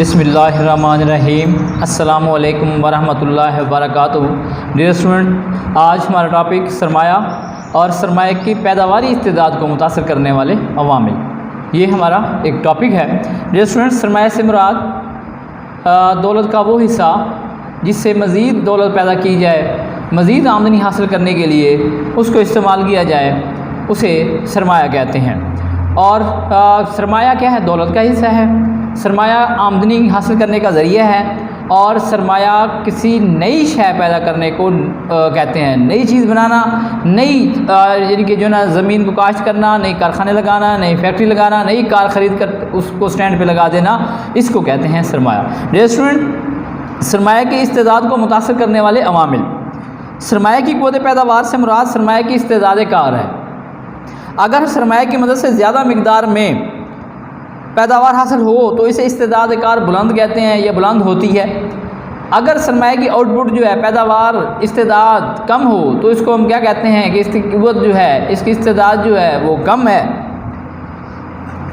بسم اللہ الرحمن الرحیم۔ السلام علیکم ورحمۃ اللہ وبرکاتہ۔ ڈیئر اسٹوڈنٹ، آج ہمارا ٹاپک سرمایہ اور سرمایہ کی پیداواری استعداد کو متاثر کرنے والے عوامل، یہ ہمارا ایک ٹاپک ہے۔ ڈیئر اسٹوڈنٹ، سرمایہ سے مراد دولت کا وہ حصہ جس سے مزید دولت پیدا کی جائے، مزید آمدنی حاصل کرنے کے لیے اس کو استعمال کیا جائے، اسے سرمایہ کہتے ہیں۔ اور سرمایہ کیا ہے؟ دولت کا حصہ ہے۔ سرمایہ آمدنی حاصل کرنے کا ذریعہ ہے، اور سرمایہ کسی نئی شے پیدا کرنے کو کہتے ہیں۔ نئی چیز بنانا، نئی یعنی کہ جو نا زمین کو کاشت کرنا، نئی کارخانے لگانا، نئی فیکٹری لگانا، نئی کار خرید کر اس کو سٹینڈ پہ لگا دینا، اس کو کہتے ہیں سرمایہ۔ ڈیئر اسٹوڈنٹ، سرمایہ کی استعداد کو متاثر کرنے والے عوامل۔ سرمایہ کی قوت پیداوار سے مراد سرمایہ کی استعداد کار ہے۔ اگر سرمایہ کی مدد سے زیادہ مقدار میں پیداوار حاصل ہو تو اسے استعداد کار بلند کہتے ہیں یا بلند ہوتی ہے۔ اگر سرمایہ کی آؤٹ پٹ جو ہے، پیداوار استعداد کم ہو تو اس کو ہم کیا کہتے ہیں کہ اس کی قوت جو ہے، اس کی استعداد جو ہے وہ کم ہے،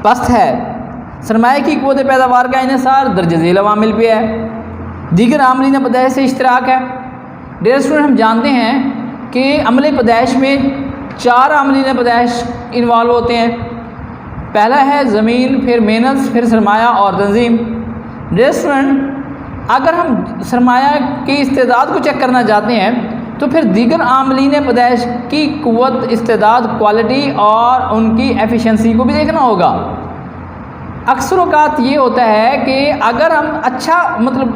پست ہے۔ سرمایہ کی قوت پیداوار کا انحصار درجہ ذیل عوامل پہ ہے۔ دیگر عاملین پیدائش سے اشتراک ہے۔ ڈیئر اسٹوڈنٹ، ہم جانتے ہیں کہ عمل پیدائش میں 4 عاملین پیدائش انوالو ہوتے ہیں۔ پہلا ہے زمین، پھر محنت، پھر سرمایہ اور تنظیم۔ ڈیئر اسٹوڈنٹ، اگر ہم سرمایہ کی استعداد کو چیک کرنا چاہتے ہیں تو پھر دیگر عاملین پیدائش کی قوت، استعداد، کوالٹی اور ان کی ایفیشنسی کو بھی دیکھنا ہوگا۔ اکثر اوقات یہ ہوتا ہے کہ اگر ہم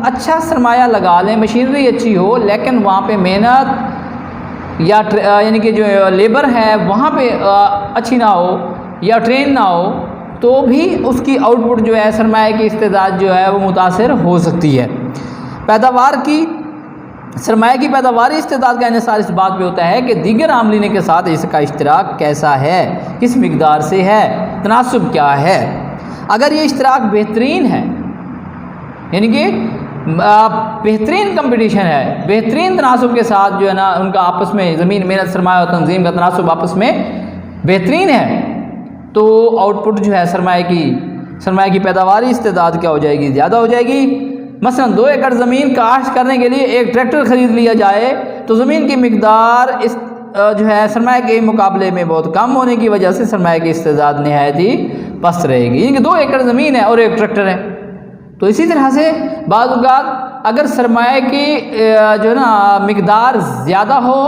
اچھا سرمایہ لگا لیں، مشینری اچھی ہو، لیکن وہاں پہ محنت یا یعنی کہ جو لیبر ہے وہاں پہ اچھی نہ ہو یا ٹرین نہ ہو، تو بھی اس کی آؤٹ پٹ جو ہے، سرمایہ کی استعداد جو ہے وہ متاثر ہو سکتی ہے۔ سرمایہ کی پیداواری استعداد کا انحصار اس بات پہ ہوتا ہے کہ دیگر عاملین کے ساتھ اس کا اشتراک کیسا ہے، کس مقدار سے ہے، تناسب کیا ہے۔ اگر یہ اشتراک بہترین ہے، یعنی کہ بہترین کمپٹیشن ہے، بہترین تناسب کے ساتھ جو ہے نا ان کا آپس میں زمین، محنت، سرمایہ اور تنظیم کا تناسب آپس میں بہترین ہے، تو آؤٹ پٹ جو ہے سرمایہ کی پیداواری استعداد کیا ہو جائے گی؟ زیادہ ہو جائے گی۔ مثلا 2 ایکڑ زمین کاشت کرنے کے لیے ایک ٹریکٹر خرید لیا جائے تو زمین کی مقدار جو ہے سرمایہ کے مقابلے میں بہت کم ہونے کی وجہ سے سرمایہ کی استعداد نہایت ہی پست رہے گی، یعنی کہ 2 ایکڑ زمین ہے اور ایک ٹریکٹر ہے۔ تو اسی طرح سے بعض اوقات اگر سرمایہ کی جو ہے نا مقدار زیادہ ہو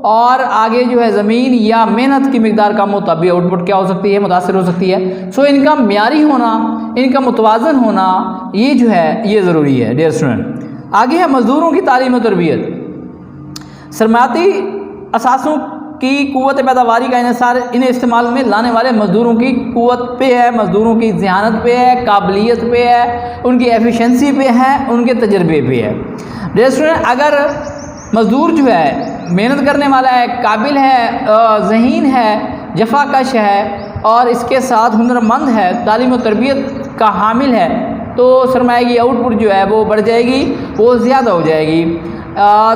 اور آگے جو ہے زمین یا محنت کی مقدار کم ہو، تب بھی آؤٹ پٹ کیا ہو سکتی ہے؟ متاثر ہو سکتی ہے۔ سو ان کا معیاری ہونا، ان کا متوازن ہونا، یہ جو ہے یہ ضروری ہے۔ ڈیئر اسٹوڈنٹ، آگے ہے مزدوروں کی تعلیم و تربیت۔ سرمایاتی اثاثوں کی قوت پیداواری کا انحصار انہیں استعمال میں لانے والے مزدوروں کی قوت پہ ہے، مزدوروں کی ذہانت پہ ہے، قابلیت پہ ہے، ان کی ایفیشنسی پہ ہے، ان کے تجربے پہ ہے۔ ڈیئر اسٹوڈنٹ، اگر مزدور جو ہے محنت کرنے والا ہے، قابل ہے، ذہین ہے، جفا کش ہے اور اس کے ساتھ ہنرمند ہے، تعلیم و تربیت کا حامل ہے، تو سرمایہ کی آؤٹ پٹ جو ہے وہ بڑھ جائے گی، وہ زیادہ ہو جائے گی۔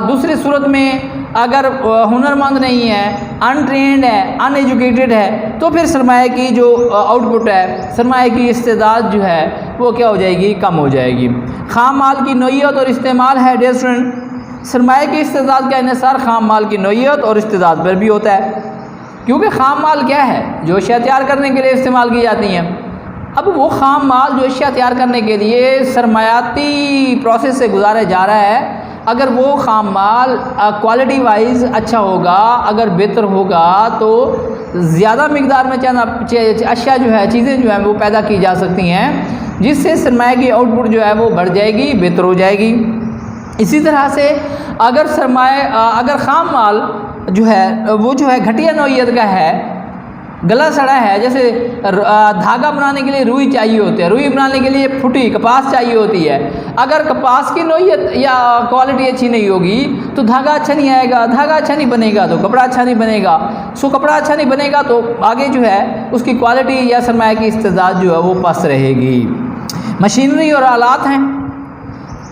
دوسری صورت میں اگر ہنرمند نہیں ہے، ان ٹرینڈ ہے، ان ایجوکیٹڈ ہے، تو پھر سرمایہ کی جو آؤٹ پٹ ہے، سرمایہ کی استعداد جو ہے وہ کیا ہو جائے گی؟ کم ہو جائے گی۔ خام مال کی نوعیت اور استعمال ہے۔ ڈیئر اسٹوڈنٹ، سرمایہ کی استعداد کا انحصار خام مال کی نوعیت اور استعداد پر بھی ہوتا ہے، کیونکہ خام مال کیا ہے؟ جو اشیاء تیار کرنے کے لیے استعمال کی جاتی ہیں۔ اب وہ خام مال جو اشیاء تیار کرنے کے لیے سرمایاتی پروسیس سے گزارا جا رہا ہے، اگر وہ خام مال کوالٹی وائز اچھا ہوگا، اگر بہتر ہوگا، تو زیادہ مقدار میں اشیاء جو ہے، چیزیں جو ہیں وہ پیدا کی جا سکتی ہیں، جس سے سرمایہ کی آؤٹ پٹ جو ہے وہ بڑھ جائے گی، بہتر ہو جائے گی۔ اسی طرح سے اگر خام مال جو ہے وہ جو ہے گھٹیا نوعیت کا ہے، گلا سڑا ہے، جیسے دھاگا بنانے کے لیے روئی چاہیے ہوتی ہے، روئی بنانے کے لیے پھٹی کپاس چاہیے ہوتی ہے، اگر کپاس کی نوعیت یا کوالٹی اچھی نہیں ہوگی تو دھاگا اچھا نہیں آئے گا، دھاگا اچھا نہیں بنے گا تو کپڑا اچھا نہیں بنے گا، کپڑا اچھا نہیں بنے گا تو آگے جو ہے اس کی کوالٹی یا سرمایہ کی استعداد جو ہے وہ پست رہے گی۔ مشینری اور آلات ہیں۔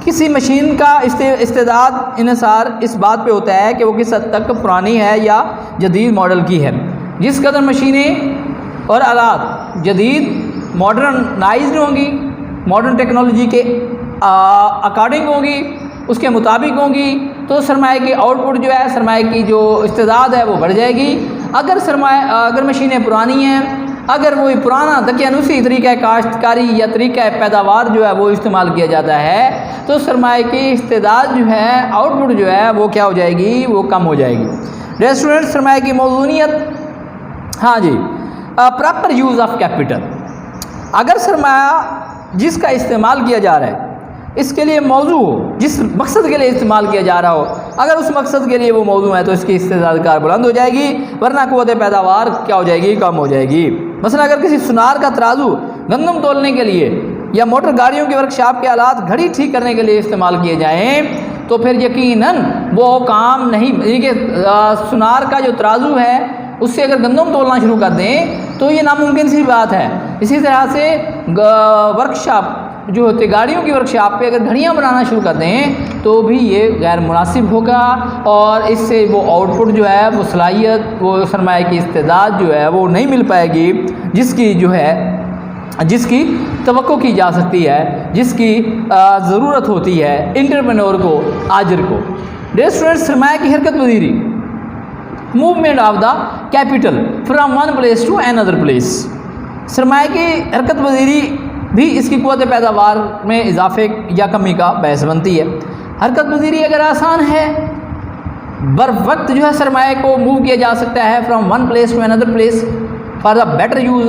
کسی مشین کا استعداد انحصار اس بات پہ ہوتا ہے کہ وہ کس حد تک پرانی ہے یا جدید ماڈل کی ہے۔ جس قدر مشینیں اور آلات جدید ماڈرنائزڈ ہوں گی، ماڈرن ٹیکنالوجی کے اکارڈنگ ہوں گی، اس کے مطابق ہوں گی، تو سرمایہ کی آؤٹ پٹ جو ہے، سرمایہ کی جو استعداد ہے وہ بڑھ جائے گی۔ اگر مشینیں پرانی ہیں، اگر وہ پرانا دقیانوسی طریقہ کاشتکاری یا طریقہ پیداوار جو ہے وہ استعمال کیا جاتا ہے، تو سرمایہ کی استعداد جو ہے، آؤٹ پٹ جو ہے وہ کیا ہو جائے گی، وہ کم ہو جائے گی۔ ریسٹورنٹ سرمایہ کی موزونیت، ہاں جی، پراپر یوز آف کیپٹل۔ اگر سرمایہ جس کا استعمال کیا جا رہا ہے اس کے لیے موضوع ہو، جس مقصد کے لیے استعمال کیا جا رہا ہو، اگر اس مقصد کے لیے وہ موضوع ہے تو اس کی استعداد کار بلند ہو جائے گی، ورنہ قوت پیداوار کیا ہو جائے گی، کم ہو جائے گی۔ مثلا اگر کسی سنار کا ترازو گندم تولنے کے لیے یا موٹر گاڑیوں کی ورکشاپ کے آلات گھڑی ٹھیک کرنے کے لیے استعمال کیے جائیں تو پھر یقیناً وہ کام نہیں، یعنی کہ سنار کا جو ترازو ہے اس سے اگر گندم تولنا شروع کر دیں تو یہ ناممکن سی بات ہے۔ اسی طرح سے ورکشاپ جو ہوتے گاڑیوں کی ورکشاپ پہ اگر گھڑیاں بنانا شروع کر دیں تو بھی یہ غیر مناسب ہوگا، اور اس سے وہ آؤٹ پٹ جو ہے، وہ صلاحیت، وہ سرمایہ کی استعداد جو ہے وہ نہیں مل پائے گی جس کی توقع کی جا سکتی ہے، جس کی ضرورت ہوتی ہے انٹرپرینور کو، آجر کو۔ ریسٹورنٹ سرمایہ کی حرکت پذیری، movement of the capital from one place to another place. سرمایہ کی حرکت پذیری بھی اس کی قوت پیداوار میں اضافے یا کمی کا باعث بنتی ہے۔ حرکت پذیری اگر آسان ہے، بر وقت جو ہے سرمایہ کو موو کیا جا سکتا ہے from one place to another place for the better use,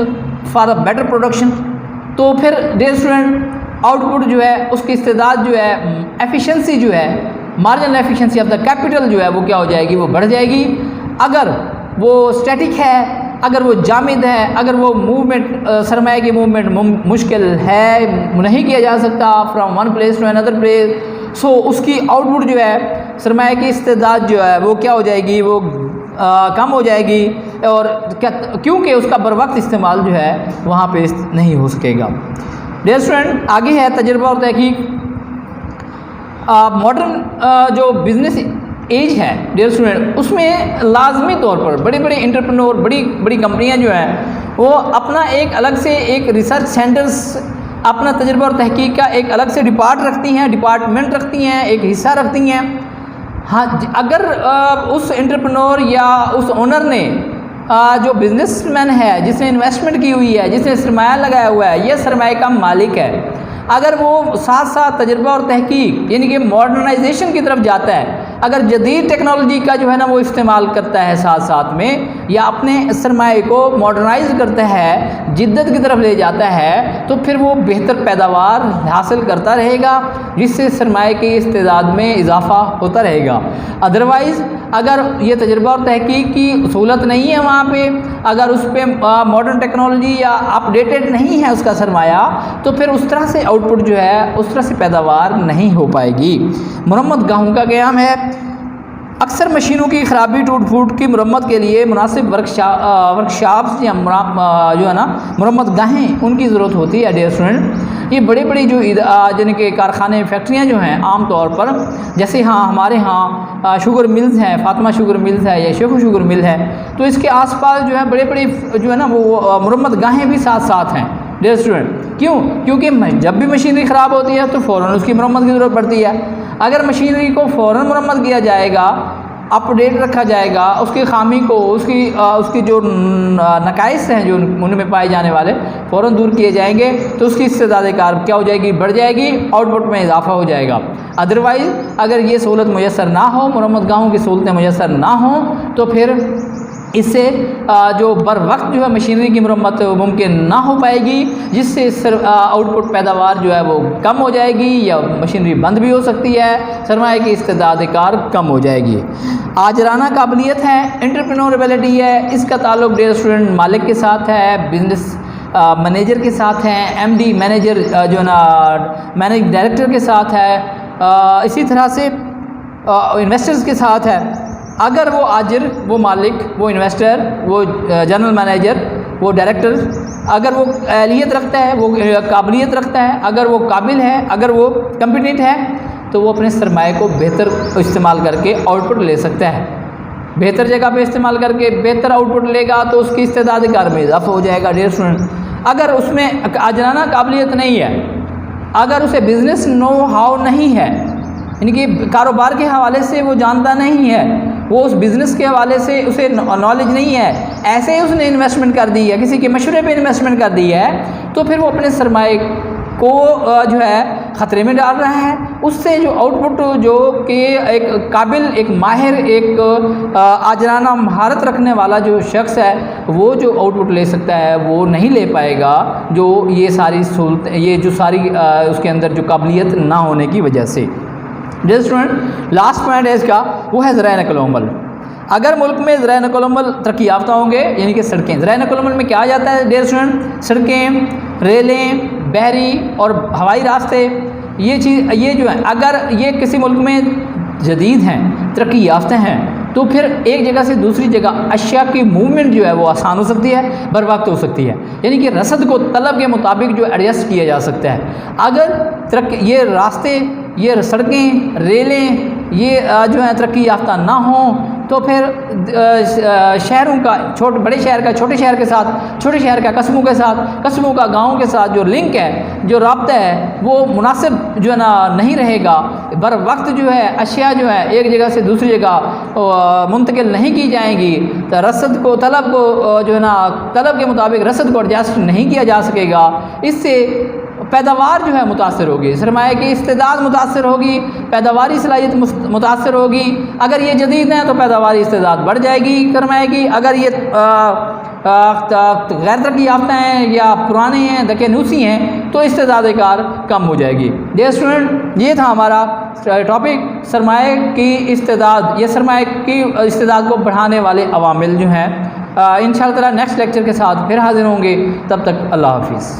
for the better production, تو پھر ریسٹورنٹ آؤٹ پٹ جو ہے، اس کی استعداد جو ہے، ایفیشنسی جو ہے، marginal efficiency of the capital جو ہے وہ کیا ہو جائے گی، وہ بڑھ جائے گی۔ اگر وہ اسٹیٹک ہے، اگر وہ جامد ہے، اگر وہ موومنٹ، سرمایہ کی موومنٹ مشکل ہے، نہیں کیا جا سکتا from one place to another place, so اس کی آؤٹ پٹ جو ہے، سرمایہ کی استعداد جو ہے وہ کیا ہو جائے گی، وہ کم ہو جائے گی، اور کیونکہ اس کا بر وقت استعمال جو ہے وہاں پہ نہیں ہو سکے گا۔ ریسٹورنٹ آگے ہے تجربہ اور تحقیق۔ ماڈرن جو بزنس ایج ہے ریسٹورنٹ، اس میں لازمی طور پر بڑے بڑے انٹرپرینور، بڑی کمپنیاں جو ہیں وہ اپنا ایک الگ سے ایک ریسرچ سینٹرز، اپنا تجربہ اور تحقیق کا ایک الگ سے ڈپارٹمنٹ رکھتی ہیں، ایک حصہ رکھتی ہیں۔ ہاں، اگر اس انٹرپرینور یا اس اونر نے، جو بزنس مین ہے، جس نے انویسٹمنٹ کی ہوئی ہے، جس نے سرمایہ لگایا ہوا ہے، یہ سرمایہ کا مالک ہے، اگر وہ ساتھ ساتھ تجربہ اور تحقیق یعنی کہ ماڈرنائزیشن کی طرف جاتا ہے، اگر جدید ٹیکنالوجی کا جو ہے نا وہ استعمال کرتا ہے ساتھ ساتھ میں، یا اپنے سرمایہ کو ماڈرنائز کرتا ہے، جدت کی طرف لے جاتا ہے، تو پھر وہ بہتر پیداوار حاصل کرتا رہے گا، جس سے سرمایہ کی استعداد میں اضافہ ہوتا رہے گا۔ ادروائز اگر یہ تجربہ اور تحقیق کی سہولت نہیں ہے وہاں پہ، اگر اس پہ ماڈرن ٹیکنالوجی یا اپڈیٹڈ نہیں ہے اس کا سرمایہ، تو پھر اس طرح سے آؤٹ پٹ جو ہے، اس طرح سے پیداوار نہیں ہو پائے گی۔ مرمت گاہوں کا قیام ہے۔ اکثر مشینوں کی خرابی، ٹوٹ پھوٹ کی مرمت کے لیے مناسب ورکشاپس یا جو ہے نا مرمت گاہیں، ان کی ضرورت ہوتی ہے ریسٹورنٹ۔ یہ بڑی جو جن کے کارخانے، فیکٹریاں جو ہیں عام طور پر، جیسے ہمارے ہاں شوگر ملز ہیں، فاطمہ شوگر ملز ہے یا شیخو شوگر مل ہے، تو اس کے آس پاس جو ہے بڑے جو ہے نا وہ مرمت گاہیں بھی ساتھ ہیں ریسٹورنٹ۔ کیونکہ جب بھی مشینری خراب ہوتی ہے تو فوراً اس کی مرمت کی ضرورت پڑتی ہے۔ اگر مشینری کو فوراً مرمت کیا جائے گا، اپ ڈیٹ رکھا جائے گا، اس کی خامی کو، اس کی جو نقائص ہیں جو ان میں پائے جانے والے فوراً دور کیے جائیں گے، تو اس کی استعداد کار کیا ہو جائے گی، بڑھ جائے گی، آؤٹ پٹ میں اضافہ ہو جائے گا۔ ادروائز اگر یہ سہولت میسر نہ ہو، مرمت گاہوں کی سہولتیں میسر نہ ہوں، تو پھر اس سے جو بر وقت جو ہے مشینری کی مرمت ممکن نہ ہو پائے گی، جس سے آؤٹ پٹ پیداوار جو ہے وہ کم ہو جائے گی، یا مشینری بند بھی ہو سکتی ہے، سرمایہ کی استعداد کار کم ہو جائے گی۔ آجرانہ قابلیت ہے، انٹرپرینوربلٹی ہے، اس کا تعلق ریسٹورنٹ مالک کے ساتھ ہے، بزنس مینیجر کے ساتھ ہے، ایم ڈی مینیجر جو ہے نا مینیجنگ ڈائریکٹر کے ساتھ ہے، اسی طرح سے انویسٹرز کے ساتھ ہے۔ اگر وہ آجر، وہ مالک، وہ انویسٹر، وہ جنرل مینیجر، وہ ڈائریکٹر اگر وہ اہلیت رکھتا ہے، وہ قابلیت رکھتا ہے، اگر وہ قابل ہے، اگر وہ کمپیٹنٹ ہے، تو وہ اپنے سرمایہ کو بہتر استعمال کر کے آؤٹ پٹ لے سکتا ہے۔ بہتر جگہ پہ استعمال کر کے بہتر آؤٹ پٹ لے گا تو اس کی استعداد کار میں اضافہ ہو جائے گا ریسٹورنٹ۔ اگر اس میں آجرانہ قابلیت نہیں ہے، اگر اسے بزنس نو ہاؤ نہیں ہے، یعنی کہ کاروبار کے حوالے سے وہ جانتا نہیں ہے، وہ اس بزنس کے حوالے سے اسے نالج نہیں ہے، ایسے ہی اس نے انویسٹمنٹ کر دی ہے، کسی کے مشورے پہ انویسٹمنٹ کر دی ہے، تو پھر وہ اپنے سرمایہ کو جو ہے خطرے میں ڈال رہا ہے۔ اس سے جو آؤٹ پٹ جو کہ ایک قابل، ایک ماہر، ایک آجرانہ مہارت رکھنے والا جو شخص ہے، وہ جو آؤٹ پٹ لے سکتا ہے وہ نہیں لے پائے گا، جو یہ ساری سہولت، یہ جو ساری اس کے اندر جو قابلیت نہ ہونے کی وجہ سے۔ ڈیئر اسٹوڈنٹ، لاسٹ پوائنٹ ہے اس کا، وہ ہے ذرائع نقل و حمل۔ اگر ملک میں ذرائع نقل و حمل ترقی یافتہ ہوں گے، یعنی کہ سڑکیں، ذرائع نقل و حمل میں کیا آ جاتا ہے ڈیئر اسٹوڈنٹ؟ سڑکیں، ریلیں، بحری اور ہوائی راستے، یہ جو ہیں، اگر یہ کسی ملک میں جدید ہیں، ترقی یافتہ ہیں، تو پھر ایک جگہ سے دوسری جگہ اشیاء کی موومنٹ جو ہے وہ آسان ہو سکتی ہے، بر وقت ہو سکتی ہے، یعنی کہ رسد کو طلب کے مطابق جو ایڈجسٹ کیا جا سکتا ہے۔ اگر یہ راستے، یہ سڑکیں، ریلیں، یہ جو ہیں ترقی یافتہ نہ ہوں، تو پھر شہروں کا، بڑے شہر کا چھوٹے شہر کے ساتھ، چھوٹے شہر کا قصبوں کے ساتھ، قصبوں کا گاؤں کے ساتھ جو لنک ہے، جو رابطہ ہے، وہ مناسب جو ہے نا نہیں رہے گا، بر وقت جو ہے اشیاء جو ہے ایک جگہ سے دوسری جگہ منتقل نہیں کی جائیں گی، تو رسد کو، طلب کو جو ہے نا طلب کے مطابق رسد کو ایڈجسٹ نہیں کیا جا سکے گا۔ اس سے پیداوار جو ہے متاثر ہوگی، سرمایہ کی استعداد متاثر ہوگی، پیداواری صلاحیت متاثر ہوگی۔ اگر یہ جدید ہیں تو پیداواری استعداد بڑھ جائے گی سرمایہ کی، اگر یہ غیر ترقی یافتہ ہیں یا پرانے ہیں، دقیانوسی ہیں، تو استعداد کار کم ہو جائے گی۔ ڈیئر اسٹوڈنٹ، یہ تھا ہمارا ٹاپک، سرمایہ کی استعداد، یہ سرمایہ کی استعداد کو بڑھانے والے عوامل جو ہیں۔ انشاءاللہ تعالیٰ نیکسٹ لیکچر کے ساتھ پھر حاضر ہوں گے، تب تک اللہ حافظ۔